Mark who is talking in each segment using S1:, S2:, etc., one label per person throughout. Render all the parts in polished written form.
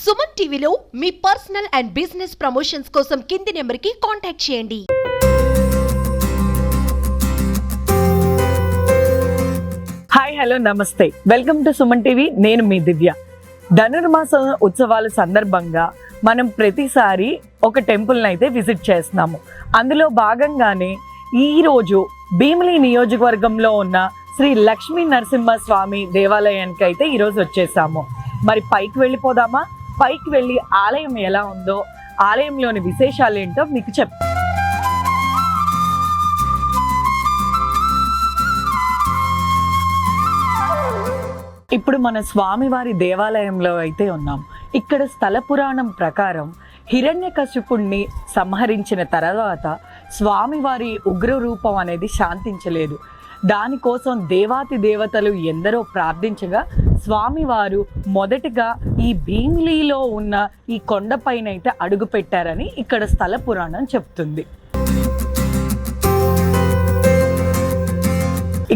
S1: సుమన్ టీవీలో మీ personal and business promotions కోసం కింది నెంబర్కి కాంటాక్ట్ చేయండి.
S2: హాయ్ హలో నమస్తే, వెల్కమ్ టు సుమన్ టీవీ. నేను మీ దివ్య. ధనుర్మాస ఉత్సవాల సందర్భంగా మనం ప్రతిసారి ఒక టెంపుల్ని అయితే విజిట్ చేస్తున్నాము. అందులో భాగంగానే ఈరోజు భీమిలి నియోజకవర్గంలో ఉన్న శ్రీ లక్ష్మీ నరసింహస్వామి దేవాలయానికి అయితే ఈరోజు వచ్చేసాము. మరి పైకి వెళ్ళిపోదామా? పైకి వెళ్ళి ఆలయం ఎలా ఉందో, ఆలయంలోని విశేషాలు ఏంటో మీకు ఇప్పుడు మన స్వామివారి దేవాలయంలో అయితే ఉన్నాం. ఇక్కడ స్థల పురాణం ప్రకారం హిరణ్యకశిపుణ్ణి సంహరించిన తర్వాత స్వామివారి ఉగ్ర రూపం అనేది శాంతించలేదు. దానికోసం దేవాతి దేవతలు ఎందరో ప్రార్థించగా స్వామివారు మొదటిగా ఈ భీమిలిలో ఉన్న ఈ కొండపైన అయితే అడుగు పెట్టారని ఇక్కడ స్థల పురాణం చెప్తుంది.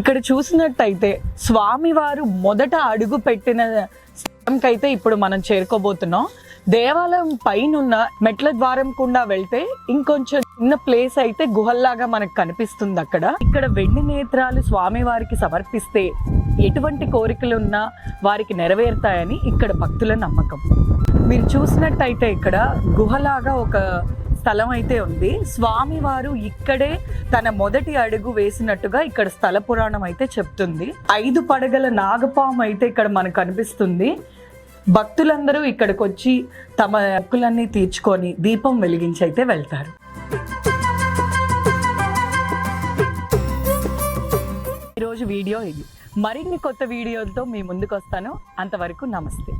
S2: ఇక్కడ చూసినట్టయితే స్వామివారు మొదట అడుగు పెట్టిన స్థలంకైతే ఇప్పుడు మనం చేరుకోబోతున్నాం. దేవాలయం పైనున్న మెట్ల ద్వారం గుండా వెళ్తే ఇంకొంచెం చిన్న ప్లేస్ అయితే గుహల్లాగా మనకు కనిపిస్తుంది. ఇక్కడ వెండి నేత్రాలు స్వామివారికి సమర్పిస్తే ఎటువంటి కోరికలున్నా వారికి నెరవేరుతాయని ఇక్కడ భక్తుల నమ్మకం. మీరు చూసినట్టయితే ఇక్కడ గుహలాగా ఒక స్థలం అయితే ఉంది. స్వామివారు ఇక్కడే తన మొదటి అడుగు వేసినట్టుగా ఇక్కడ స్థల పురాణం అయితే చెప్తుంది. 5 పడగల నాగపాము అయితే ఇక్కడ మనకు కనిపిస్తుంది. భక్తులందరూ ఇక్కడికి వచ్చి తమ హక్కులన్నీ తీర్చుకొని దీపం వెలిగించి అయితే వెళ్తారు. ఈరోజు వీడియో ఇది. మరిన్ని కొత్త వీడియోలతో మీ ముందుకు వస్తాను. అంతవరకు నమస్తే.